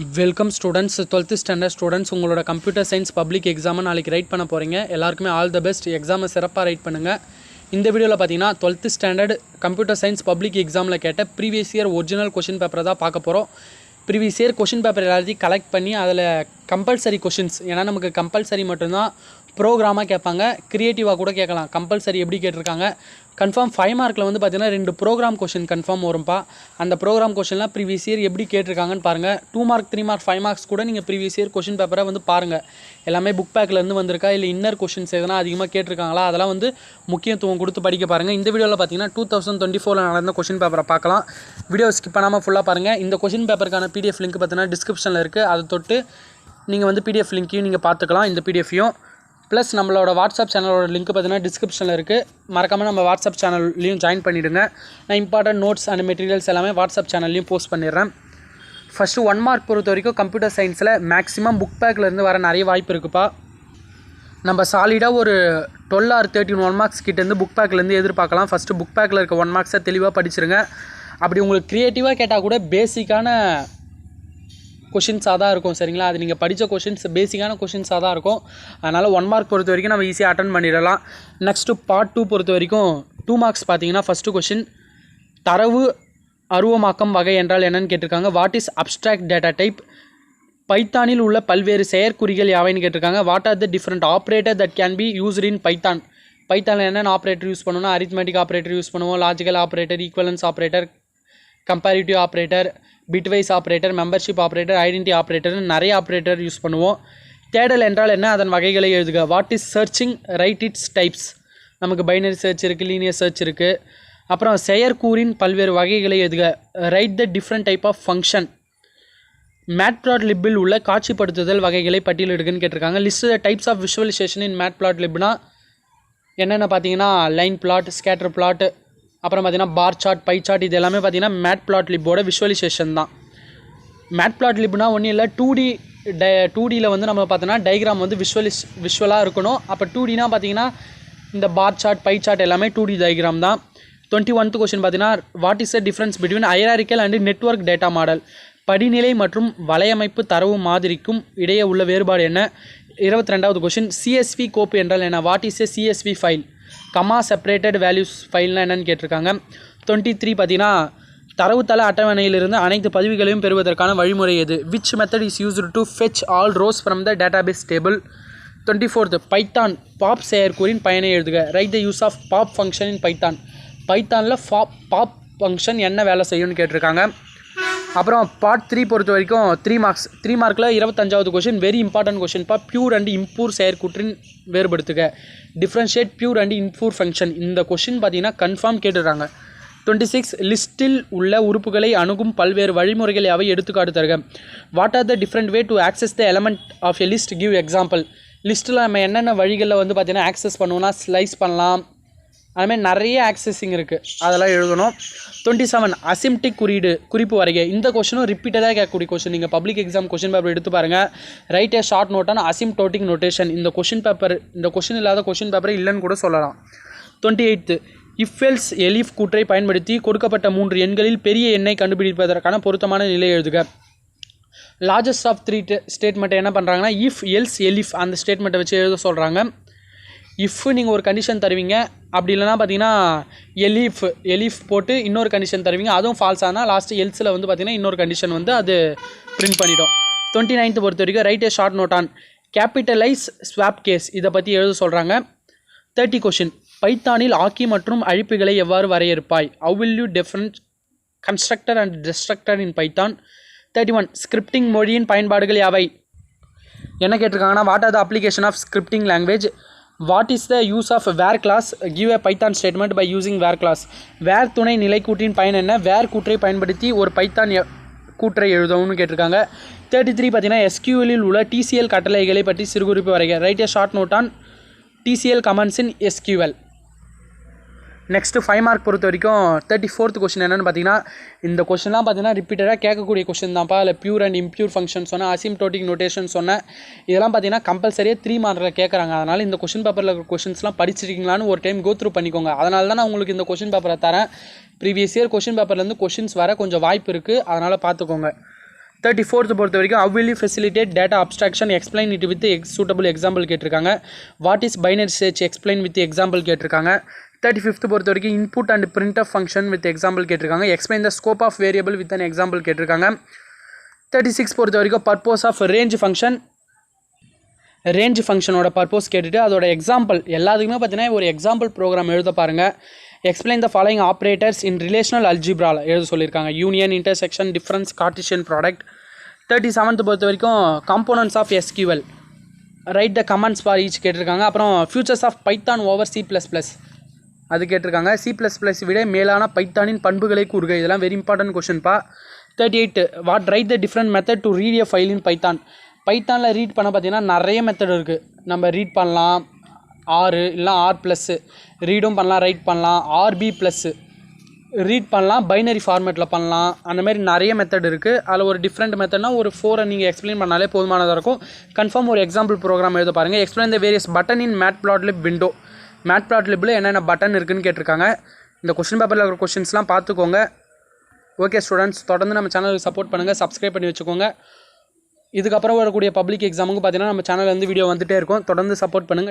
Welcome students 12th standard students உங்களோட computer science public எக்ஸாமை நாளைக்கு ரைட் பண்ண போகிறீங்க. எல்லாருக்குமே ஆல் த பெஸ்ட். எக்ஸாமை சிறப்பாக ரைட் பண்ணுங்கள். இந்த வீடியோவில் பார்த்தீங்கன்னா 12th standard computer science public எக்ஸாமில் கேட்ட ப்ரீவியஸ் இயர் ஒரிஜினல் கொஷின் பேப்பரை தான் பார்க்க போகிறோம். ப்ரீவியஸ் இயர் கொஷின் பேப்பர் எல்லாத்தையும் கலெக்ட் பண்ணி அதில் கம்பல்சரி கொஷின்ஸ், ஏன்னா நமக்கு கம்பல்சரி மட்டும்தான் ப்ரோக்ராமாக கேட்பாங்க, க்ரியேட்டிவாக கூட கேட்கலாம். கம்பல்சரி எப்படி கேட்டிருக்காங்க, கன்ஃபார்ம் 5 மார்க்கில் வந்து பார்த்தீங்கன்னா 2 ப்ரோக்ராம் கொஷின் கன்ஃபார்ம் வரும்ப்பா. அந்த ப்ரோக்ராம் கொஷின்லாம் ப்ரீவியஸ் இயர் எப்படி கேட்டிருக்காங்கன்னு பாருங்கள். 2 மார்க் 3 மார்க் 5 மார்க்ஸ் கூட நீங்கள் ப்ரீவியஸ் இயர் கொஷின் பேப்பரை வந்து பாருங்கள். எல்லாமே புக் பேக்லேருந்து வந்திருக்கா, இல்லை இன்னர் கொஷின்ஸ் எதனா அதிகமாக கேட்டிருக்காங்களா, அதெல்லாம் வந்து முக்கியத்துவம் கொடுத்து படிக்க பாருங்கள். இந்த வீடியோவில் பார்த்தீங்கன்னா 2024 நடந்த கொஷின் பேப்பரை பார்க்கலாம். வீடியோ ஸ்கிப் பண்ணாமல் ஃபுல்லாக பாருங்கள். இந்த கொஷின் பேப்பருக்கான பிடிஎஃப் லிங்க் பார்த்தீங்கன்னா டிஸ்கிரிப்ஷனில் இருக்குது. அதை தொட்டு நீங்கள் வந்து பிடிஎஃப் லிங்க்கையும் நீங்கள் பார்த்துக்கலாம். இந்த பிடிஎஃப்பையும் ப்ளஸ் நம்மளோட வாட்ஸ்அப் சேனலோட லிங்க் பார்த்தீங்கன்னா டிஸ்கிரிப்ஷனில் இருக்குது. மறக்காமல் நம்ம வாட்ஸ்அப் சேனல்லையும் ஜாயின் பண்ணிவிடுங்க. நான் இம்பார்ட்டன்ட் நோட்ஸ் அண்ட் மெட்டீரியல்ஸ் எல்லாமே வாட்ஸ்அப் சேனல்லையும் போஸ்ட் பண்ணிடுறேன். ஃபஸ்ட்டு 1 மார்க் பொறுத்த வரைக்கும் கம்ப்யூட்டர் சயின்ஸில் மேக்ஸிமம் புக் பேக்லேருந்து வர நிறைய வாய்ப்பு இருக்குப்பா. நம்ம சாலிடாக ஒரு 12 or 13 1 மார்க்ஸ் கிட்டேருந்து புக் பேக்லேருந்து எதிர்பார்க்கலாம். ஃபஸ்ட்டு புக் பேக்கில் இருக்க 1 மார்க்ஸை தெளிவாக படிச்சிருங்க. அப்படி உங்களுக்கு க்ரியேட்டிவாக கேட்டால் கூட பேசிக்கான கொஷின்ஸாக தான் இருக்கும், சரிங்களா? அது நீங்கள் படித்த கொஷின்ஸ் பேசிக்கான கொஷின்ஸாக தான் இருக்கும். அதனால் 1 மார்க் பொறுத்த வரைக்கும் நம்ம ஈஸியாக அட்டன் பண்ணிடலாம். நெக்ஸ்ட்டு பார்ட் 2 பொறுத்த வரைக்கும் 2 மார்க்ஸ் பார்த்தீங்கன்னா ஃபஸ்ட்டு கொஷின், தரவு அருவமாக்கம் வகை என்றால் என்னன்னு கேட்டிருக்காங்க. What is abstract data type? பைத்தானில் உள்ள பல்வேறு செயற்குறிகள் யாவைன்னு கேட்டிருக்காங்க. What are the different operator that can be used in Python? பைத்தானில் என்னென்ன ஆப்ரேட்டர் யூஸ் பண்ணுவோம்னா அரித்மெட்டிக் ஆப்ரேட்டர் யூஸ் பண்ணுவோம், logical operator, equivalence operator, comparative operator, bitwise operator, membership operator, identity ஆப்ரேட்டர்னு நிறைய ஆப்ரேட்டர் யூஸ் பண்ணுவோம். தேடல் என்றால் என்ன, அதன் வகைகளை எழுதுக. What is searching? Write its types. நமக்கு பைனரி சர்ச் இருக்குது, லீனியர் சர்ச் இருக்குது. அப்புறம் செயற்கூறின் பல்வேறு வகைகளை எழுதுக. Write the different type of function. மேட்ப்ளாட்லிப்பில் உள்ள காட்சிப்படுத்துதல் வகைகளை பட்டியலிடுகன்னு கேட்டிருக்காங்க. List the types of visualisation in மேட்ப்ளாட்லிப்னா என்னென்ன பார்த்தீங்கன்னா லைன் பிளாட், ஸ்கேட்டர் பிளாட், அப்புறம் பார்த்தீங்கன்னா பார் சார்ட், பை சார்ட், இது எல்லாமே பார்த்தீங்கன்னா மேட்ப்ளாட்லிப்போட விஷுவலைசேஷன் தான். மேட்ப்ளாட்லிப்னா ஒன்றும் இல்லை, 2Dயில் வந்து நம்ம பார்த்தோன்னா டைக்ராம் வந்து விஷுவலாக இருக்கணும். அப்போ 2Dனா பார்த்தீங்கன்னா இந்த பார் சார்ட், பை சார்ட் எல்லாமே 2D டைக்ராம் தான். 21th கொஸ்டின் பார்த்தீங்கன்னா what is the difference between hierarchical and network data model? படிநிலை மற்றும் வலையமைப்பு தரவு மாதிரிக்கும் இடையே உள்ள வேறுபாடு என்ன? 22வது கொஸ்டின், CSV கோப்பு என்றால் என்ன? What is a CSV file? Comma separated values ஃபைல்னால் என்னென்னு கேட்டிருக்காங்க. 23 பார்த்தீங்கன்னா தரவுத்தள அட்டவணையிலிருந்து அனைத்து பதிவுகளையும் பெறுவதற்கான வழிமுறை எது? Which method is used to fetch all rows from the database table? 24th Python pop செயற்கூறின் பயனை எழுதுக. Write the use of pop function in Python. பைத்தானில் பாப் ஃபங்க்ஷன் என்ன வேலை செய்யும்னு கேட்டிருக்காங்க. அப்புறம் பார்ட் 3 பொறுத்த வரைக்கும் 3 மார்க்ஸ். 3 மார்க்கில் 25வது கொஷின் வெரி இம்பார்ட்டன்ட் கொஷின்ப்பா. பியூர் அண்ட் இம்பூர் செயற்கூற்றின் வேறுபடுத்துக. Differentiate pure and impure function. இந்த கொஷின் பார்த்தீங்கன்னா கன்ஃபார்ம் கேட்டுடுறாங்க. 26 லிஸ்ட்டில் உள்ள உறுப்புகளை அணுகும் பல்வேறு வழிமுறைகள் யாவை எடுத்துக்காட்டு தருக. What are the different way to access the element of a list? Give example. லிஸ்ட்டில் நம்ம என்னென்ன வழிகளில் வந்து பார்த்தீங்கன்னா ஆக்சஸ் பண்ணுவோம்னா ஸ்லைஸ் பண்ணலாம், அதுமாதிரி நிறைய ஆக்சஸிங் இருக்குது, அதெல்லாம் எழுதணும். 27 அசிம்டிக் குறிப்பு வரைக. இந்த கொஷனும் ரிப்பீட்டடாக கேட்கக்கூடிய கொஷின். நீங்கள் பப்ளிக் எக்ஸாம் கொஷின் பேப்பர் எடுத்து பாருங்கள். Write a short note on asymptotic notation. இந்த கொஷின் இல்லாத கொஷின் பேப்பரை இல்லைன்னு கூட சொல்லலாம். 28 இஃப் எல்ஸ் எலிஃப் கூற்றை பயன்படுத்தி கொடுக்கப்பட்ட 3 எண்களில் பெரிய எண்ணை கண்டுபிடிப்பதற்கான பொருத்தமான நிலை எழுதுக. லார்ஜஸ்ட் ஆஃப் 3 ஸ்டேட்மெண்ட்டை என்ன பண்ணுறாங்கன்னா இஃப் எல்ஸ் எலிஃப் அந்த ஸ்டேட்மெண்ட்டை வச்சு எழுத சொல்கிறாங்க. இஃப் நீங்கள் ஒரு கண்டிஷன் தருவீங்க, அப்படி இல்லைனா பார்த்தீங்கன்னா எலிஃப் போட்டு இன்னொரு கண்டிஷன் தருவீங்க, அதுவும் ஃபால்ஸ் ஆனால் லாஸ்ட்டு எல்ஸில் வந்து பார்த்தீங்கன்னா இன்னொரு கண்டிஷன் வந்து அது பிரிண்ட் பண்ணிட்டோம். 29th பொறுத்த வரைக்கும் write a short note on capitalize swap case, இதை பற்றி எழுத சொல்கிறாங்க. 30 கொஷின் பைத்தானில் ஆக்கி மற்றும் அழிப்புகளை எவ்வாறு வரையறுப்பாய்? How will you different constructor and destructor in Python? 31 scripting மொழியின் பயன்பாடுகள் யாவை? என்ன கேட்டிருக்காங்கன்னா what are the application of scripting language? What is the use of where clause? Give a Python statement by using where clause. வேர் துணை நிலைக்கூற்றின் பயன் என்ன? வேர் கூற்றை பயன்படுத்தி ஒரு பைத்தான் கூற்றை எழுதவும்னு கேட்டிருக்காங்க. 33 பார்த்தீங்கன்னா SQL உள்ள TCL கட்டளைகளை பற்றி சிறுகுறிப்பு வரைக. Write a short note on TCL commands in SQL. Next 5 mark பொறுத்த வரைக்கும் 34th கொஷின் என்னென்னு பார்த்தீங்கன்னா இந்த கொஷின்லாம் பார்த்தீங்கன்னா ரிப்பீட்டடாக கேட்கக்கூடிய கொஷின் தான்ப்பா. இல்லை பியூர் அண்ட் இம்பியூர் ஃபங்க்ஷன் சொன்னேன், அசிம்டோட்டிக் நோட்டேஷன் சொன்னேன். இதெல்லாம் பார்த்தீங்கன்னா கம்பல்சரியாக 3 மார்க்கில் கேட்குறாங்க. அதனால் இந்த கொஷின் பேப்பரில் இருக்கிற கொஷின்ஸ்லாம் படிச்சிருக்கீங்களான்னு ஒரு டைம் கோ த்ரூ பண்ணிக்கோங்க. அதனால தான் நான் உங்களுக்கு இந்த கொஷின் பேப்பரை தரேன். ப்ரீவியஸ் இயர் கொஷின் பேப்பர்லேருந்து கொஷின்ஸ் வர கொஞ்சம் வாய்ப்பு இருக்குது, அதனால் பார்த்துக்கோங்க. 34th பொறுத்த வரைக்கும் how will you facilitate data abstraction explain it with suitable example கேட்டிருக்காங்க. what is binary search explain with example கேட்டிருக்காங்க. 35th பொறுத்த வரைக்கும் input and printf function with example கேட்டிருக்காங்க. explain the scope of variable with an example கேட்டிருக்காங்க. 36 பொறுத்த வரைக்கும் purpose of range function ஃபங்க்ஷனோட purpose கேட்டுட்டு அதோட எக்ஸாம்பிள் எல்லாத்துக்குமே பார்த்தீங்கன்னா ஒரு எக்ஸாம்பிள் ப்ரோக்ராம் எழுத பாருங்கள். Explain the following operators in relational அல்ஜிப்ராவில் எழுத சொல்லியிருக்காங்க. Union, intersection, difference, Cartesian product. 37th பொறுத்த வரைக்கும் components of SQL write the comments for each கேட்டிருக்காங்க. அப்புறம் features of Python over C++, அது கேட்டிருக்காங்க. C++ விட மேலான பைத்தானின் பண்புகளை கூறுக. இதெல்லாம் வெரி இம்பார்ட்டன்ட் கொஷின்ப்பா. 38 what write the different method to read a file in Python. பைத்தானில் ரீட் பண்ண பார்த்தீங்கன்னா நிறைய மெத்தட் இருக்குது. நம்ம ரீட் பண்ணலாம் R இல்லை R+, ரீடும் பண்ணலாம், ரைட் பண்ணலாம், RB+, ரீட் பண்ணலாம், பைனரி ஃபார்மேட்டில் பண்ணலாம். அந்த மாதிரி நிறைய மெத்தட் இருக்குது. அதில் ஒரு டிஃப்ரெண்ட் மெத்தட்னா ஒரு 4 நீங்கள் எக்ஸ்பிளைன் பண்ணாலே போதுமானதாக இருக்கும். கன்ஃபார்ம் ஒரு எக்ஸாம்பிள் ப்ரோக்ராம் எழுத பாருங்கள். Explain the various button in matplotlib window. மேட்ப்ளாட்லிப்பில் என்னென்ன பட்டன் இருக்குதுன்னு கேட்டிருக்காங்க. இந்த கொஸ்டின் பேப்பரில் இருக்கிற கொஸ்டின்ஸ்லாம் பார்த்துக்கோங்க. ஓகே ஸ்டூடெண்ட்ஸ், தொடர்ந்து நம்ம சேனலுக்கு சப்போர்ட் பண்ணுங்கள், சப்ஸ்கிரைப் பண்ணி வச்சுக்கோங்க. இதுக்கப்புறம் வரக்கூடிய பப்ளிக் எக்ஸாமுக்கு பார்த்தீங்கன்னா நம்ம சேனலில் வந்து வீடியோ வந்துகிட்டே இருக்கும். தொடர்ந்து சப்போர்ட் பண்ணுங்கள்.